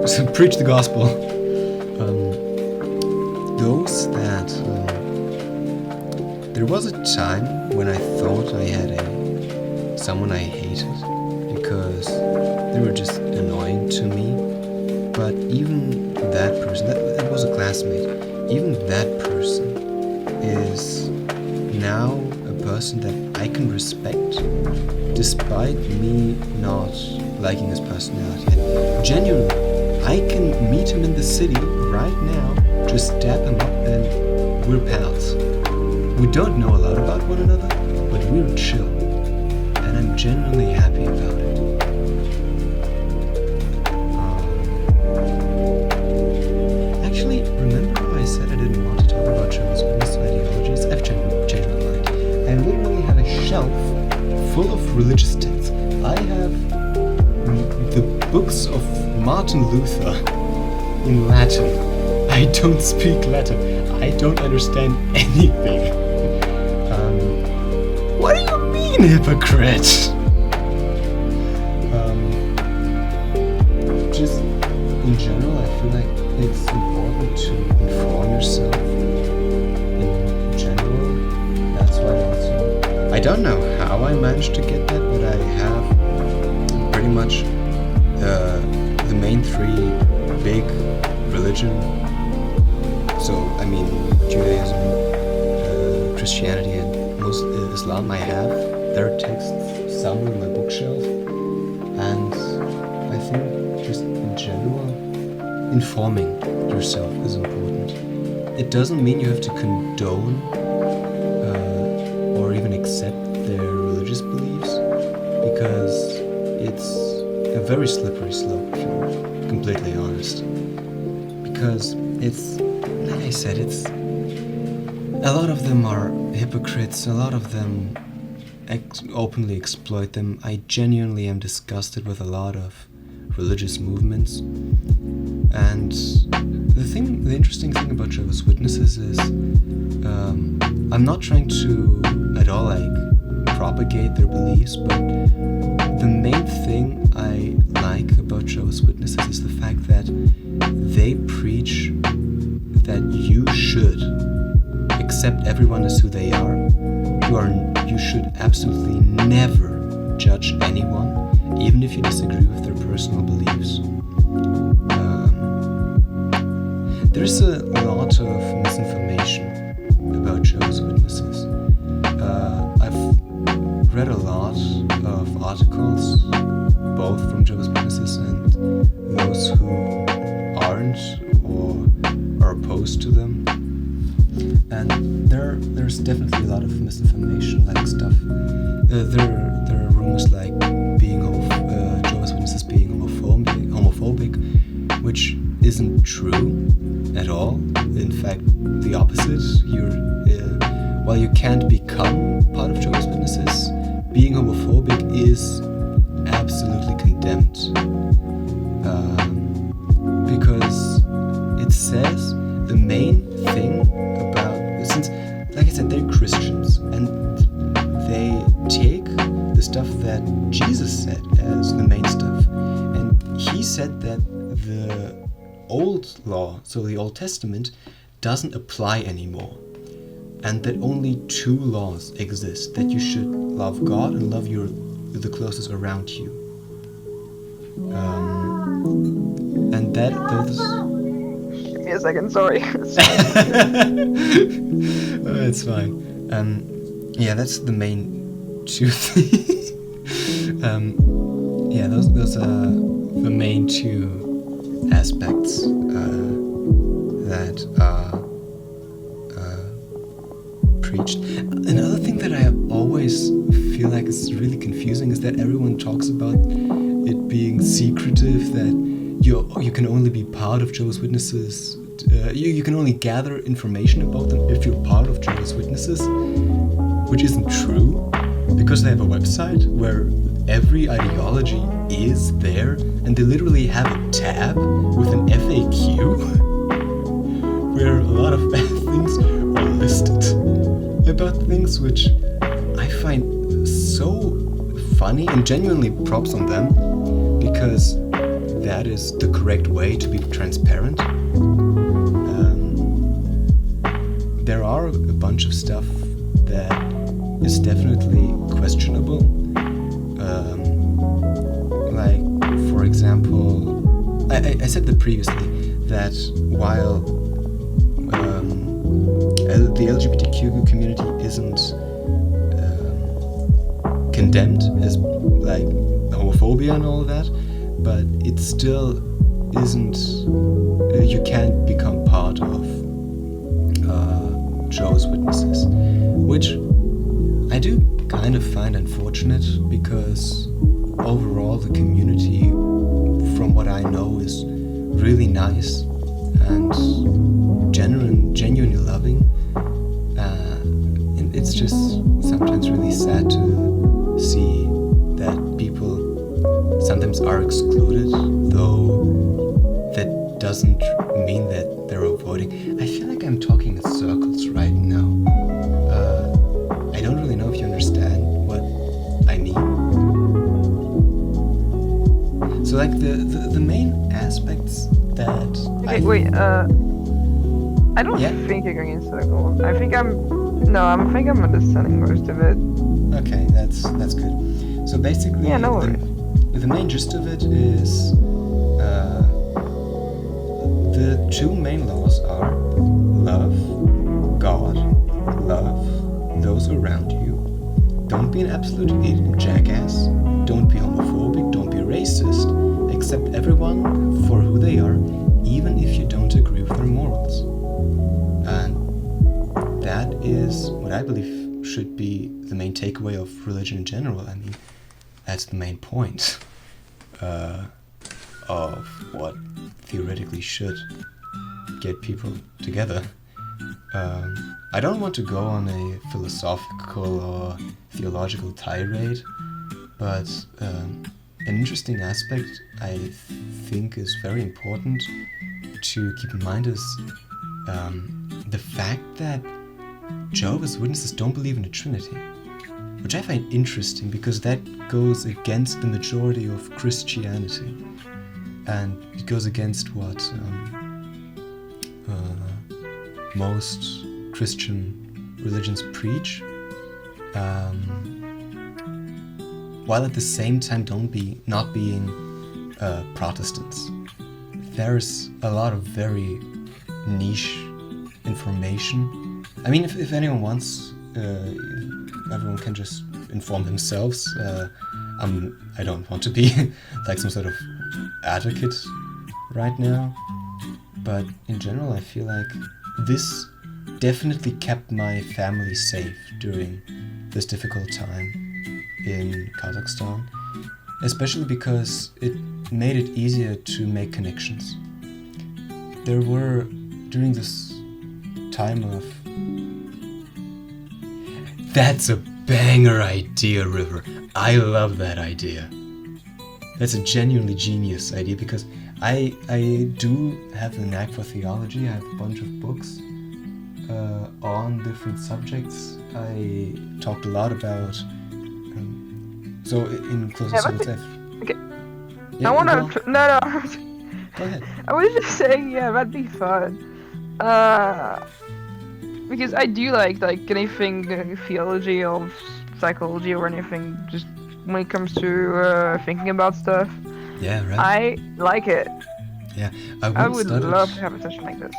So preach the gospel. Those that there was a time when I thought I had someone I hated because they were just annoying to me. But even that person, that was a classmate, even that person is now a person that I can respect, despite me not liking his personality. And genuinely, I can meet him in the city right now, just dap him up, and we're pals. We don't know a lot about one another, but we're chill, and I'm genuinely happy about it. Actually, remember how I said I didn't want to talk about Jehovah's Witness ideologies? I've changed my mind. I literally have a shelf full of religious texts. I have the books of Martin Luther in Latin. I don't speak Latin. I don't understand anything. What do you mean, hypocrite? Just in general, I feel like it's important to inform yourself. In general, that's why I don't know how I managed to get that, but I have pretty much the main 3 big religion. So, I mean, Judaism, Christianity, and Islam. I have their texts somewhere in my bookshelf, and I think informing yourself is important. It doesn't mean you have to condone or even accept their religious beliefs, because it's a very slippery slope, if you're completely honest. Because it's, like I said, it's a lot of them are hypocrites, a lot of them openly exploit them. I genuinely am disgusted with a lot of religious movements. And the interesting thing about Jehovah's Witnesses is I'm not trying to at all propagate their beliefs, but the main thing I like about Jehovah's Witnesses is the fact that they preach that you should accept everyone as who they are. You should absolutely never judge anyone, even if you disagree with their personal beliefs. There's a lot of misinformation about Jehovah's Witnesses. I've read a lot of articles, both from Jehovah's Witnesses and those who aren't or are opposed to them. And there's definitely a lot of misinformation, like stuff. There are rumors like Jehovah's Witnesses being homophobic, which isn't true at all. In fact, the opposite. While you can't become part of Jehovah's Witnesses, being homophobic is absolutely condemned, because it says the main thing about, since, like I said, they're Christians and they take the stuff that Jesus said as the main stuff, and he said that the old law, so the Old Testament, doesn't apply anymore, and that only two laws exist: that you should love God and love the closest around you. And that those. Give me a second, sorry. It's fine. Yeah, that's the main two things. Yeah, those are the main two aspects that are preached. Another thing that I always feel like is really confusing is that everyone talks about it being secretive, that you can only be part of Jehovah's Witnesses. You can only gather information about them if you're part of Jehovah's Witnesses, which isn't true, because they have a website where every ideology is there, and they literally have a tab with an FAQ where a lot of bad things are listed about things, which I find so funny, and genuinely props on them, because that is the correct way to be transparent. There are a bunch of stuff that is definitely questionable. Like, for example, I said that previously, that while the LGBTQ community isn't condemned as like homophobia and all of that, but it still isn't, you can't become part of Jehovah's Witnesses, which I do kind of find unfortunate, because overall the community, from what I know, is really nice and genuinely loving. And it's just sometimes really sad to see that people sometimes are excluded, though that doesn't mean that they're avoiding. I feel like I'm talking in circles right now. I don't really know if you understand what I mean. So like the main aspects that Okay, wait, I don't think you're going in circles. I think I'm understanding most of it. Okay, that's good. So basically, yeah, no worries. The main gist of it is the two main laws are love God, love those around you. Don't be an absolute jackass. Don't be homophobic. Don't be racist. Accept everyone for who they are, even believe should be the main takeaway of religion in general. I mean, that's the main point of what theoretically should get people together. I don't want to go on a philosophical or theological tirade, but an interesting aspect I think is very important to keep in mind is the fact that Jehovah's Witnesses don't believe in a Trinity, which I find interesting because that goes against the majority of Christianity, and it goes against what most Christian religions preach, while at the same time not being Protestants. There's a lot of very niche information. I mean, if anyone wants, everyone can just inform themselves. I don't want to be like some sort of advocate right now, but in general I feel like this definitely kept my family safe during this difficult time in Kazakhstan, especially because it made it easier to make connections. There were, during this time of... That's a banger idea, River. I love that idea. That's a genuinely genius idea, because I do have the knack for theology. I have a bunch of books on different subjects. I talked a lot about... so in closing sentence, okay. Yeah, I want to... No. Go ahead. I was just saying, yeah, that'd be fun. Because I do like anything theology or psychology or anything, just when it comes to thinking about stuff. Yeah, right. I like it. Yeah, I would love to have a session like this.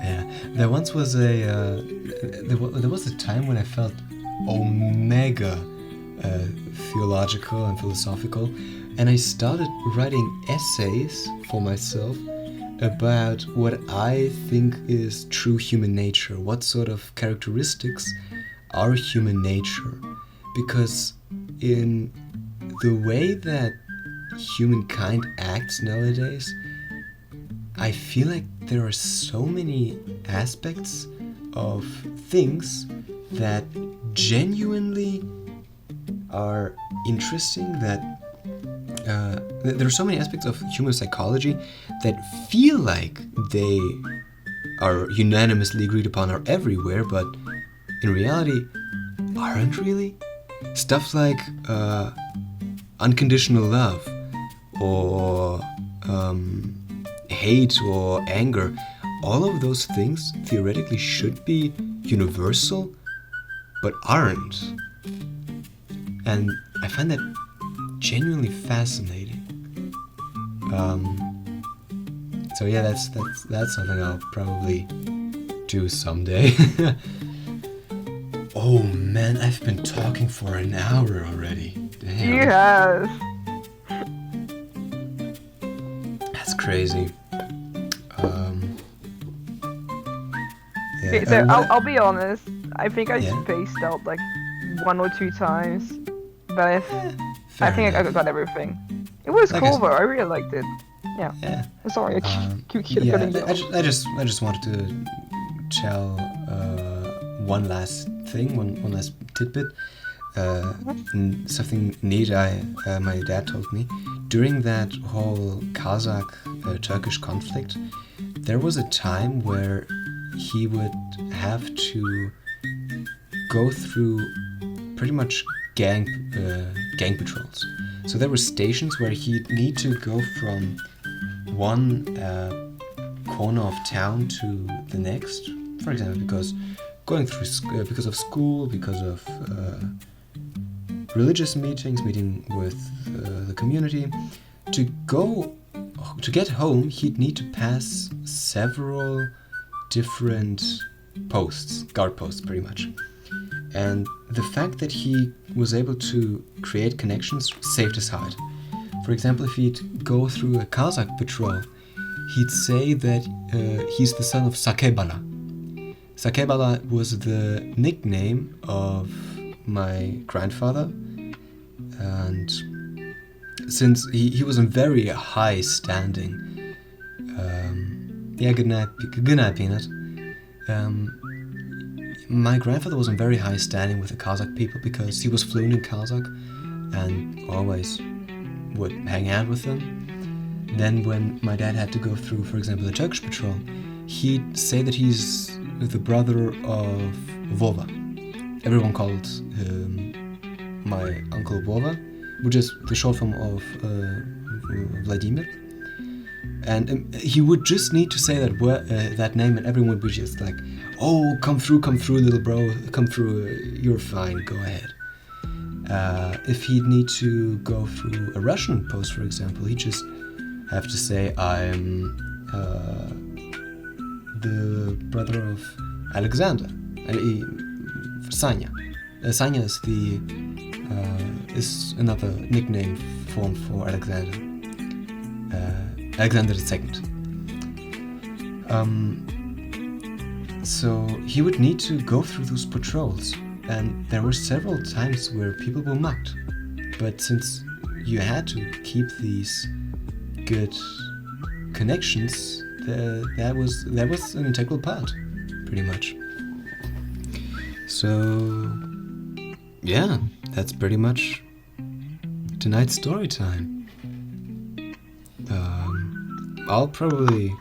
Yeah, there once was there was a time when I felt omega theological and philosophical, and I started writing essays for myself about what I think is true human nature, what sort of characteristics are human nature. Because in the way that humankind acts nowadays, I feel like there are so many aspects of things that genuinely are interesting, that there are so many aspects of human psychology that feel like they are unanimously agreed upon, are everywhere, but in reality aren't really. Stuff like unconditional love, or hate or anger, all of those things theoretically should be universal, but aren't. And I find that genuinely fascinating. So yeah, that's something I'll probably do someday. Oh man, I've been talking for an hour already. Damn. You have. That's crazy. Yeah, Okay, so I'll be honest. I think I spaced out like 1 or 2 times, but I think I got everything. It was cool though. I really liked it. Yeah. I'm sorry, I keep cutting you off. I just wanted to tell one last thing, one last tidbit. Something neat my dad told me. During that whole Kazakh-Turkish conflict, there was a time where he would have to go through pretty much gang patrols. So there were stations where he'd need to go from one corner of town to the next, for example, because of school, because of religious meeting with the community. To get home, he'd need to pass several different posts, guard posts pretty much. And the fact that he was able to create connections saved his hide. For example, if he'd go through a Kazakh patrol, he'd say that he's the son of Sakebana. Sakebala was the nickname of my grandfather, and since he was in very high standing, good night, Peanut. My grandfather was in very high standing with the Kazakh people because he was fluent in Kazakh and always would hang out with them. Then when my dad had to go through, for example, the Turkish patrol, he'd say that he's the brother of Vova. Everyone called my uncle Vova, which is the short form of Vladimir. And he would just need to say that name, and everyone would be just like, "Oh, come through, little bro, come through. You're fine. Go ahead." If he'd need to go through a Russian post, for example, he'd just have to say, "I'm the brother of Alexander." Sanya. Sanya is another nickname form for Alexander. Alexander II. So he would need to go through those patrols, and there were several times where people were mugged. But since you had to keep these good connections, that was an integral part, pretty much. So yeah, that's pretty much tonight's story time. I'll probably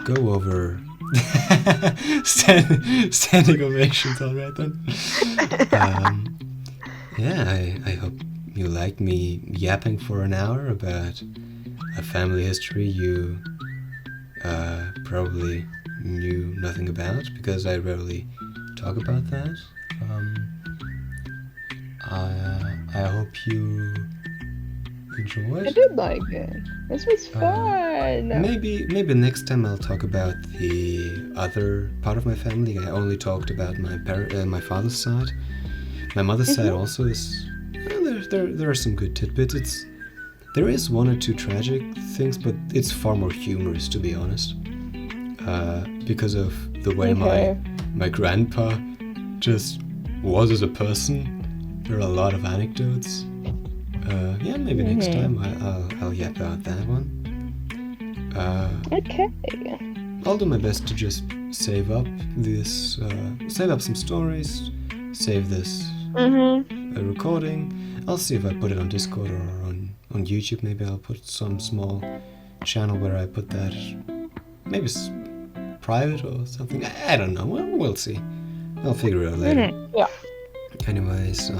go over standing ovations, alright then. I hope you like me yapping for an hour about a family history you probably knew nothing about, because I rarely talk about that. I hope you enjoyed. I did like it. This was fun. Maybe next time I'll talk about the other part of my family. I only talked about my father's side. My mother's side also is. Well, there are some good tidbits. There is one or two tragic things, but it's far more humorous, to be honest. Because of the way my grandpa just was as a person. There are a lot of anecdotes. Maybe next time I'll yap about that one. Okay. I'll do my best to just save up some stories, save this recording. I'll see if I put it on Discord or on YouTube. Maybe I'll put some small channel where I put that. Maybe it's private or something. I don't know. We'll see. I'll figure it out later. Yeah. Anyways,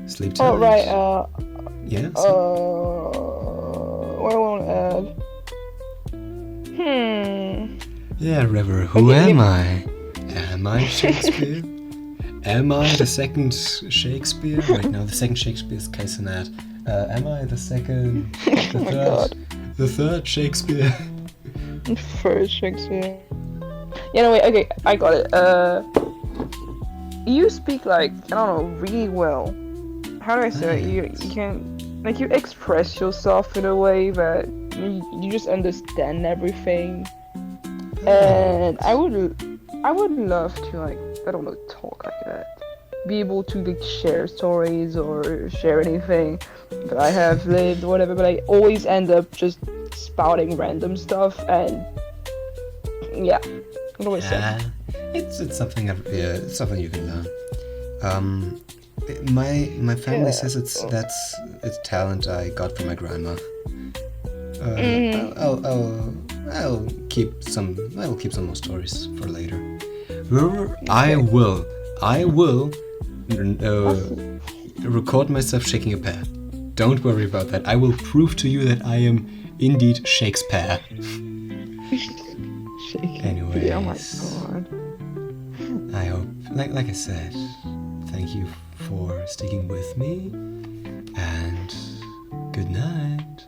sleep tight. Oh, right, yeah? what I want to add? Yeah, River, who am I? Am I Shakespeare? Am I the second Shakespeare? Wait, no, the second Shakespeare is Kaisenat. Am I the second... The third Shakespeare? First Shakespeare. Yeah, no, wait, okay, I got it. You speak, like, I don't know, really well. How do I say it? You can, like, you express yourself in a way that you just understand everything. And I would love to, like, I don't know, talk like that. Be able to, like, share stories or share anything that I have lived or whatever, but I always end up just spouting random stuff, and yeah, what do I say? It's something it's something you can learn. My family says it's talent I got from my grandma. I'll keep some more stories for later. I will record myself shaking a pear. Don't worry about that. I will prove to you that I am indeed Shakespeare. Anyways, oh my god. I hope, like I said, thank you for sticking with me, and good night.